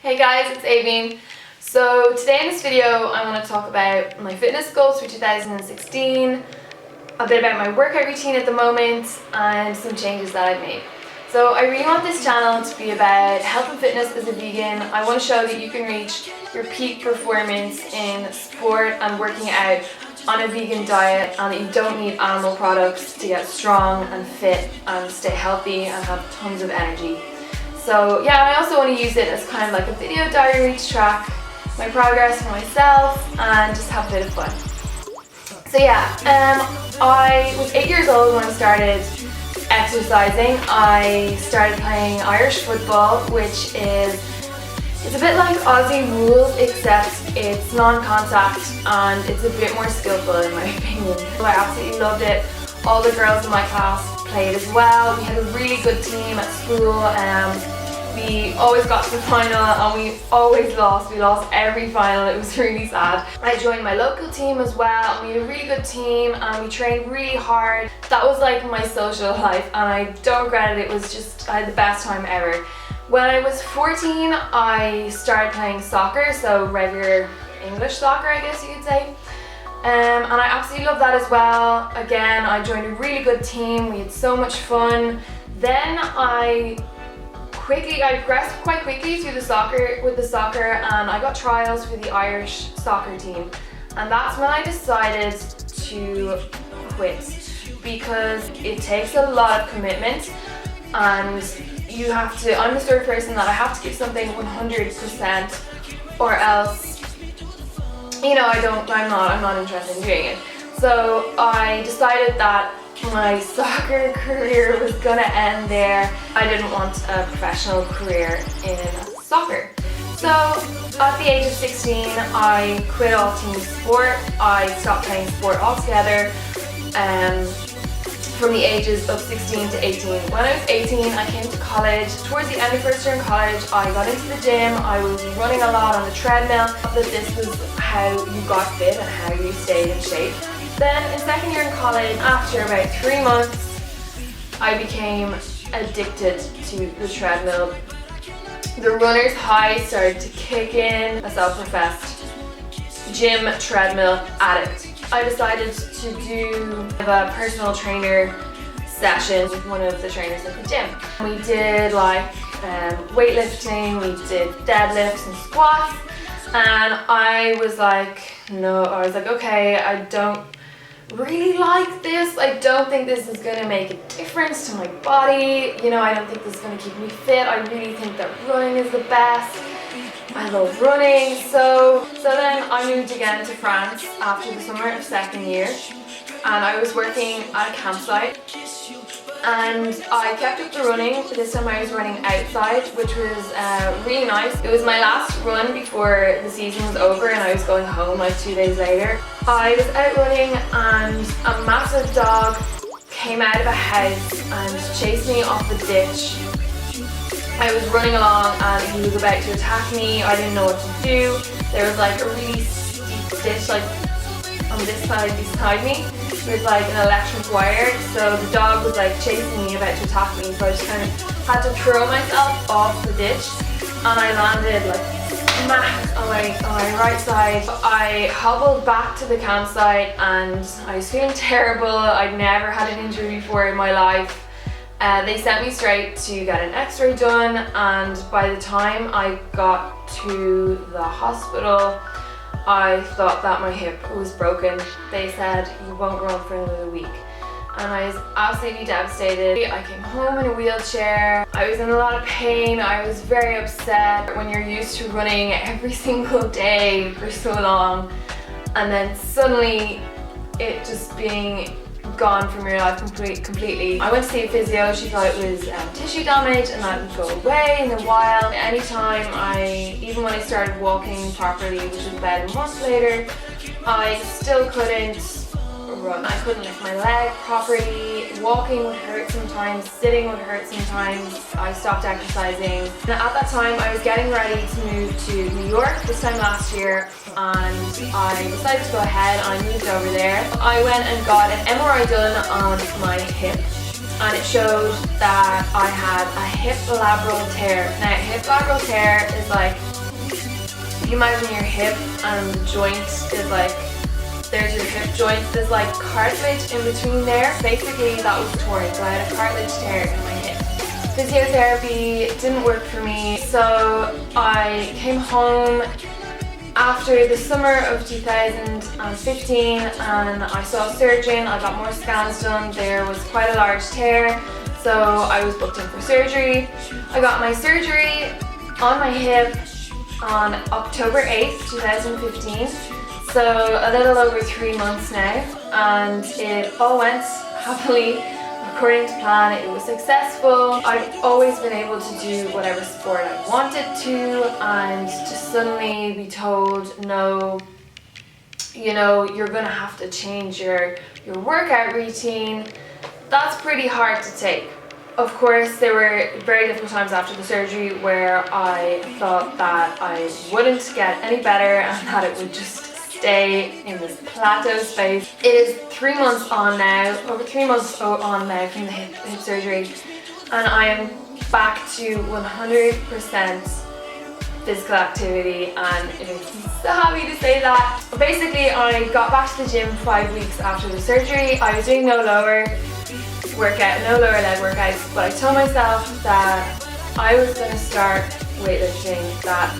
Hey guys, it's Aveen. So today in this video I want to talk about my fitness goals for 2016, a bit about my workout routine at the moment, and some changes that I've made. So I really want this channel to be about health and fitness as a vegan. I want to show that you can reach your peak performance in sport and working out on a vegan diet, and that you don't need animal products to get strong and fit and stay healthy and have tons of energy. So yeah, I also want to use it as kind of like a video diary to track my progress for myself and just have a bit of fun. So yeah, I was 8 years old when I started exercising. I started playing Irish football, which it's a bit like Aussie rules, except it's non-contact and it's a bit more skillful in my opinion. I absolutely loved it. All the girls in my class played as well. We had a really good team at school. We always got to the final and we always lost. We lost every final. It was really sad. I joined my local team as well, and we had a really good team and we trained really hard. That was like my social life and I don't regret it. It was just, I had the best time ever. When I was 14, I started playing soccer, so regular English soccer, I guess you could say. And I absolutely loved that as well. Again, I joined a really good team. We had so much fun. Then I progressed quite quickly with the soccer, and I got trials for the Irish soccer team. And that's when I decided to quit, because it takes a lot of commitment, and you have to, I'm the sort of person that I have to give something 100%, or else, you know, I'm not interested in doing it. So I decided that my soccer career was gonna end there. I didn't want a professional career in soccer. So at the age of 16, I quit all team sport. I stopped playing sport altogether from the ages of 16 to 18. When I was 18, I came to college. Towards the end of first year in college, I got into the gym. I was running a lot on the treadmill. That this was how you got fit and how you stayed in shape. Then in second year in college, after about 3 months, I became addicted to the treadmill. The runner's high started to kick in. A self-professed gym treadmill addict. I decided to do a personal trainer session with one of the trainers at the gym. We did like weightlifting, we did deadlifts and squats, and I was like, okay, I don't really like this. I don't think this is going to make a difference to my body. You know, I don't think this is going to keep me fit. I really think that running is the best. I love running. So then I moved again to France after the summer of second year, and I was working at a campsite, and I kept up the running. This time I was running outside, which was really nice. It was my last run before the season was over and I was going home like 2 days later. I was out running and a massive dog came out of a house and chased me off the ditch. I was running along and he was about to attack me. I didn't know what to do. There was like a really steep ditch like on this side beside me. There's like an electric wire, so the dog was like chasing me, about to attack me, so I just kind of had to throw myself off the ditch, and I landed like smack on my right side. I hobbled back to the campsite and I was feeling terrible. I'd never had an injury before in my life. They sent me straight to get an x-ray done, and by the time I got to the hospital, I thought that my hip was broken. They said, you won't run for another week. And I was absolutely devastated. I came home in a wheelchair. I was in a lot of pain. I was very upset. When you're used to running every single day for so long, and then suddenly it just being gone from your life completely. I went to see a physio. She thought it was tissue damage and that would go away in a while. Anytime even when I started walking properly, which was about a month later, I still couldn't run. I couldn't lift my leg properly. Walking would hurt sometimes, sitting would hurt sometimes. I stopped exercising. And at that time, I was getting ready to move to New York this time last year, and I decided to go ahead and I moved over there. I went and got an MRI done on my hip, and it showed that I had a hip labral tear. Now, hip labral tear is like you imagine your hip and the joint is like, there's your hip joint, there's like cartilage in between there. Basically that was torn, so I had a cartilage tear in my hip. Physiotherapy didn't work for me, so I came home after the summer of 2015 and I saw a surgeon. I got more scans done. There was quite a large tear, so I was booked in for surgery. I got my surgery on my hip on October 8th, 2015. So a little over 3 months now, and it all went happily according to plan. It was successful. I've always been able to do whatever sport I wanted to, and to suddenly be told, no, you know, you're gonna have to change your workout routine, that's pretty hard to take. Of course, there were very difficult times after the surgery where I thought that I wouldn't get any better and that it would just stay in this plateau space. It is 3 months on now, over 3 months on now from the hip surgery, and I am back to 100% physical activity, and it makes me so happy to say that. But basically, I got back to the gym 5 weeks after the surgery. I was doing no lower leg workouts, but I told myself that I was going to start weightlifting, that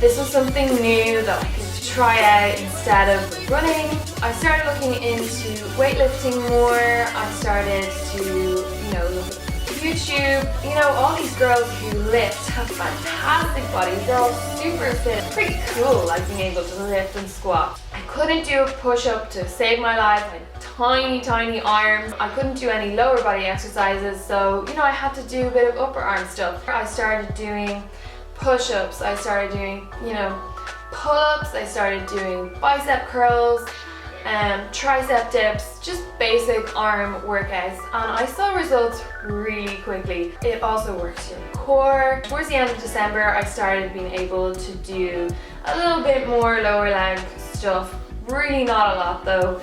this was something new that I could try out instead of running. I started looking into weightlifting more. I started to, you know, look at YouTube. You know, all these girls who lift have fantastic bodies. They're all super fit. It's pretty cool, like being able to lift and squat. I couldn't do a push-up to save my life. I had tiny arms. I couldn't do any lower body exercises, so, you know, I had to do a bit of upper arm stuff. I started doing push-ups. I started doing, you know, pull-ups. I started doing bicep curls, tricep dips, just basic arm workouts, and I saw results really quickly. It also works your core. Towards the end of December, I started being able to do a little bit more lower leg stuff. Really not a lot though.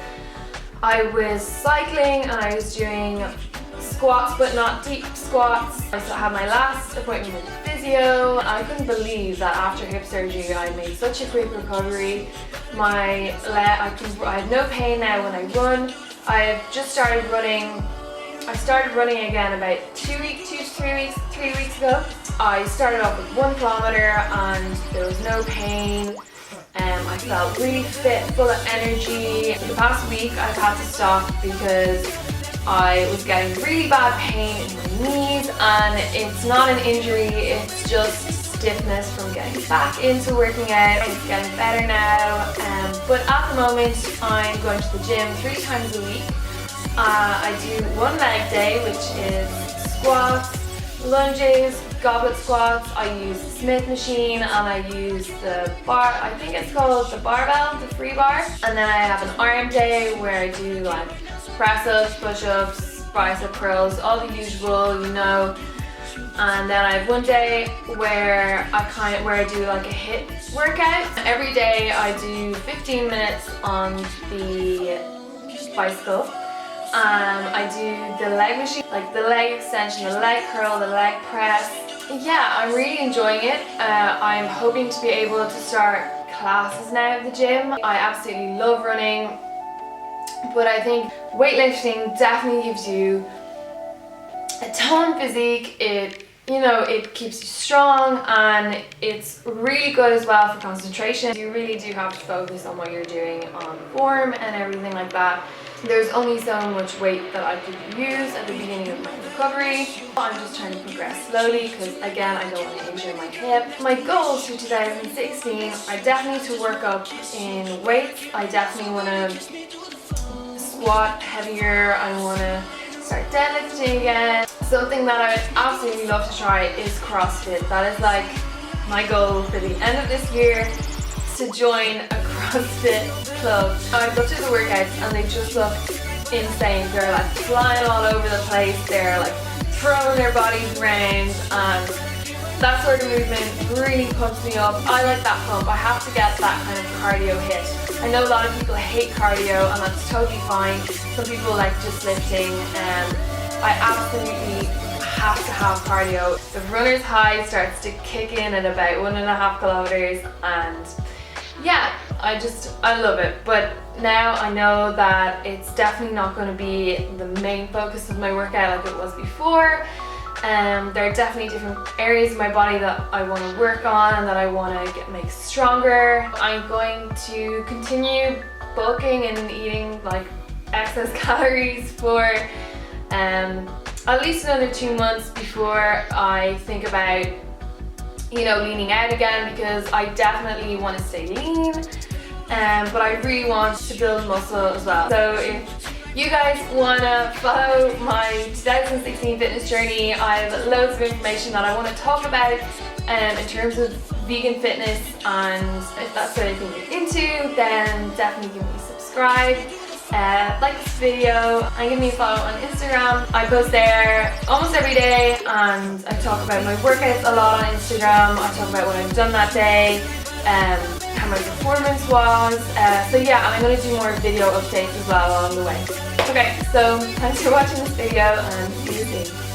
I was cycling and I was doing squats, but not deep squats. I still had my last appointment with physio. I couldn't believe that after hip surgery I made such a quick recovery. My leg, I have no pain now when I run. I've just started running. I started running again about 3 weeks ago. I started off with 1 kilometer and there was no pain. I felt really fit, full of energy. For the past week I've had to stop because I was getting really bad pain in my knees, and it's not an injury, it's just stiffness from getting back into working out. It's getting better now, but at the moment I'm going to the gym 3 times a week. I do 1 leg day, which is squats, lunges, goblet squats. I use the Smith machine and I use the bar, I think it's called the barbell, the free bar. And then I have an arm day where I do like press-ups, push-ups, bicep curls, all the usual, you know. And then I have 1 day where I do like a HIIT workout. Every day I do 15 minutes on the bicycle. I do the leg machine, like the leg extension, the leg curl, the leg press. Yeah, I'm really enjoying it. I'm hoping to be able to start classes now at the gym. I absolutely love running, but I think weightlifting definitely gives you a toned physique. It keeps you strong, and it's really good as well for concentration. You really do have to focus on what you're doing on form and everything like that. There's only so much weight that I could use at the beginning of my recovery. I'm just trying to progress slowly because, again, I don't want to injure my hip. My goals for 2016 are definitely to work up in weights. I definitely want to squat heavier. I want to start deadlifting again. Something that I would absolutely love to try is CrossFit. That is like my goal for the end of this year, to join a CrossFit club. I've looked at the workouts and they just look insane. They're like flying all over the place. They're like throwing their bodies around, and that sort of movement really pumps me up. I like that pump. I have to get that kind of cardio hit. I know a lot of people hate cardio, and that's totally fine. Some people like just lifting, and I absolutely have to have cardio. The runner's high starts to kick in at about 1.5 kilometers, and yeah, I love it. But now I know that it's definitely not going to be the main focus of my workout like it was before. There are definitely different areas of my body that I want to work on and that I want to make stronger. I'm going to continue bulking and eating like excess calories for at least another 2 months before I think about, you know, leaning out again, because I definitely want to stay lean, but I really want to build muscle as well. So if you guys want to follow my 2016 fitness journey, I have loads of information that I want to talk about in terms of vegan fitness, and if that's what I think you're into, then definitely give me a subscribe, like this video, and give me a follow on Instagram. I post there almost every day, and I talk about my workouts a lot on Instagram. I talk about what I've done that day, how my performance was. So yeah, and I'm going to do more video updates as well along the way. Okay, so thanks for watching this video, and see you soon.